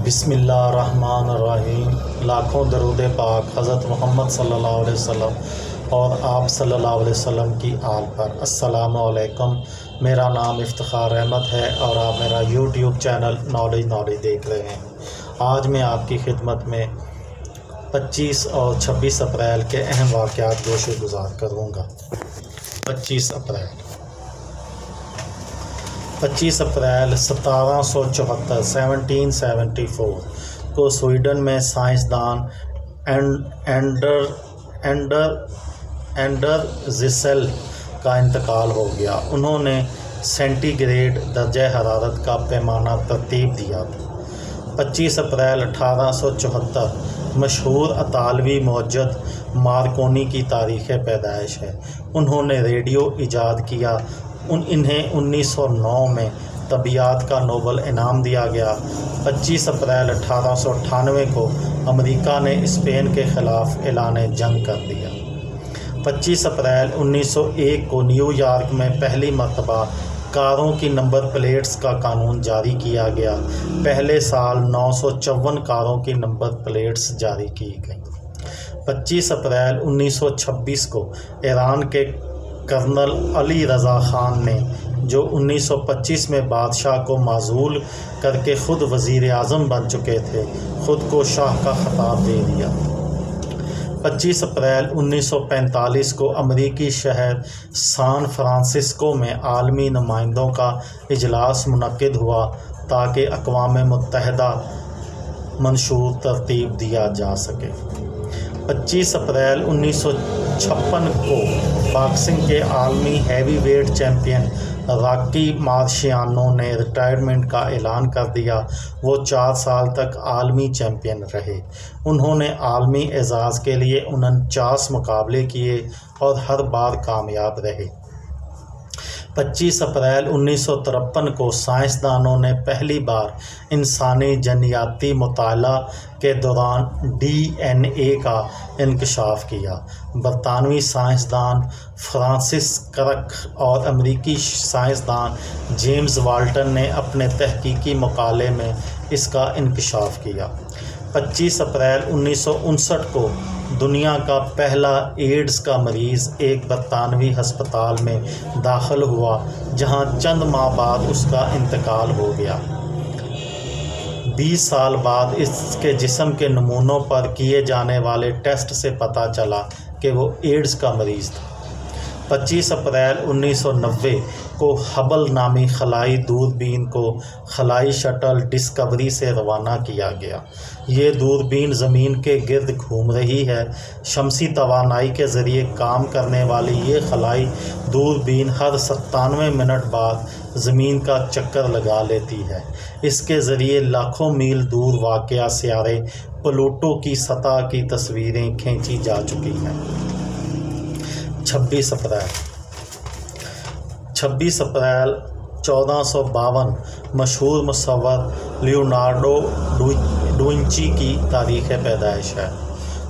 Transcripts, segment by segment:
بسم اللہ الرحمن الرحیم۔ لاکھوں درود پاک حضرت محمد صلی اللہ علیہ وسلم اور آپ صلی اللہ علیہ وسلم کی آل پر۔ السلام علیکم، میرا نام افتخار احمد ہے اور آپ میرا یوٹیوب چینل نالج دیکھ رہے ہیں۔ آج میں آپ کی خدمت میں 25 اور 26 اپریل کے اہم واقعات گوش گزار کروں گا۔ 25 اپریل 1774 کو سویڈن میں سائنسدان اینڈر زیسل کا انتقال ہو گیا۔ انہوں نے سینٹی گریڈ درجہ حرارت کا پیمانہ ترتیب دیا تھا۔ 25 اپریل 1874 مشہور اطالوی موجد مارکونی کی تاریخ پیدائش ہے۔ انہوں نے ریڈیو ایجاد کیا۔ انہیں 1909 میں طبیعیات کا نوبل انعام دیا گیا۔ 25 اپریل 1898 کو امریکہ نے اسپین کے خلاف اعلان جنگ کر دیا۔ 25 اپریل 1901 کو نیو یارک میں پہلی مرتبہ کاروں کی نمبر پلیٹس کا قانون جاری کیا گیا۔ پہلے سال 954 کاروں کی نمبر پلیٹس جاری کی گئیں۔ 25 اپریل 1926 کو ایران کے کرنل علی رضا خان نے، جو 1925 میں بادشاہ کو معزول کر کے خود وزیر اعظم بن چکے تھے، خود کو شاہ کا خطاب دے دیا۔ 25 اپریل 1945 کو امریکی شہر سان فرانسسکو میں عالمی نمائندوں کا اجلاس منعقد ہوا تاکہ اقوام متحدہ منشور ترتیب دیا جا سکے۔ 25 اپریل 1956 کو باکسنگ کے عالمی ہیوی ویٹ چیمپئن راکی مارشیانو نے ریٹائرمنٹ کا اعلان کر دیا۔ وہ 4 سال تک عالمی چیمپئن رہے۔ انہوں نے عالمی اعزاز کے لیے 49 مقابلے کیے اور ہر بار کامیاب رہے۔ 25 اپریل 1953 کو سائنسدانوں نے پہلی بار انسانی جینیاتی مطالعہ کے دوران DNA کا انکشاف کیا۔ برطانوی سائنسدان فرانسس کرک اور امریکی سائنسدان جیمز والٹن نے اپنے تحقیقی مقالے میں اس کا انکشاف کیا۔ 25 اپریل 1959 کو دنیا کا پہلا ایڈز کا مریض ایک برطانوی ہسپتال میں داخل ہوا، جہاں چند ماہ بعد اس کا انتقال ہو گیا۔ 20 سال بعد اس کے جسم کے نمونوں پر کیے جانے والے ٹیسٹ سے پتہ چلا کہ وہ ایڈز کا مریض تھا۔ 25 اپریل 1990 کو ہبل نامی خلائی دوربین کو خلائی شٹل ڈسکوری سے روانہ کیا گیا۔ یہ دوربین زمین کے گرد گھوم رہی ہے۔ شمسی توانائی کے ذریعے کام کرنے والی یہ خلائی دوربین ہر 97 منٹ بعد زمین کا چکر لگا لیتی ہے۔ اس کے ذریعے لاکھوں میل دور واقع سیارے پلوٹو کی سطح کی تصویریں کھینچی جا چکی ہیں۔ 26 اپریل 1452 مشہور مصور لیونارڈو ڈوونچی کی تاریخ پیدائش ہے۔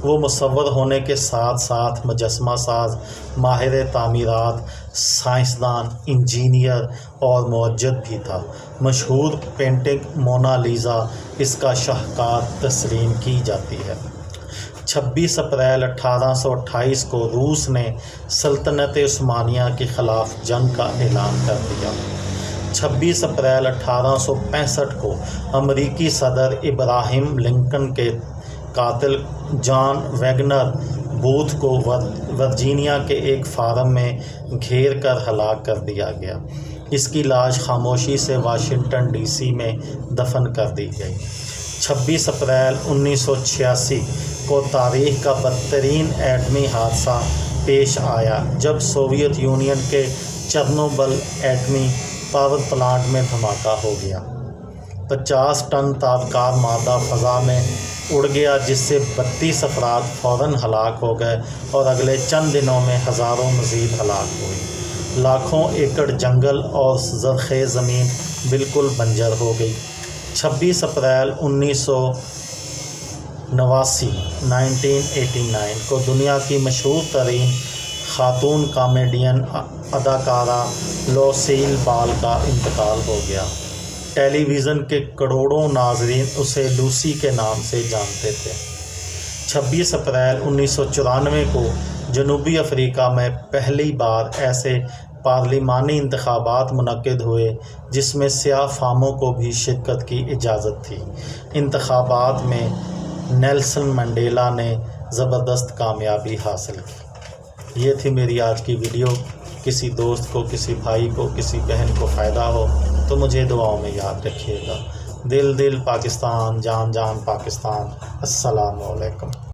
وہ مصور ہونے کے ساتھ ساتھ مجسمہ ساز، ماہر تعمیرات، سائنسدان، انجینئر اور موجد بھی تھا۔ مشہور پینٹنگ مونا لیزا اس کا شاہکار تسلیم کی جاتی ہے۔ 26 اپریل 1828 کو روس نے سلطنت عثمانیہ کے خلاف جنگ کا اعلان کر دیا۔ 26 اپریل 1865 کو امریکی صدر ابراہیم لنکن کے قاتل جان ویگنر بوتھ کو ورجینیا کے ایک فارم میں گھیر کر ہلاک کر دیا گیا۔ اس کی لاش خاموشی سے واشنگٹن DC میں دفن کر دی گئی۔ 26 اپریل 1986 کو تاریخ کا بدترین ایٹمی حادثہ پیش آیا، جب سوویت یونین کے چرنوبل ایٹمی پاور پلانٹ میں دھماکہ ہو گیا۔ 50 ٹن تابکار مادہ فضا میں اڑ گیا، جس سے 32 افراد فوراً ہلاک ہو گئے اور اگلے چند دنوں میں ہزاروں مزید ہلاک ہوئے۔ لاکھوں ایکڑ جنگل اور زرخیز زمین بالکل بنجر ہو گئی۔ 26 اپریل 1989 کو دنیا کی مشہور ترین خاتون کامیڈین اداکارہ لوسیل بال کا انتقال ہو گیا۔ ٹیلی ویژن کے کروڑوں ناظرین اسے لوسی کے نام سے جانتے تھے۔ 26 اپریل 1994 کو جنوبی افریقہ میں پہلی بار ایسے پارلیمانی انتخابات منعقد ہوئے جس میں سیاہ فاموں کو بھی شرکت کی اجازت تھی۔ انتخابات میں نیلسن منڈیلا نے زبردست کامیابی حاصل کی۔ یہ تھی میری آج کی ویڈیو۔ کسی دوست کو، کسی بھائی کو، کسی بہن کو فائدہ ہو تو مجھے دعاؤں میں یاد رکھیے گا۔ دل دل پاکستان، جان جان پاکستان۔ السلام علیکم۔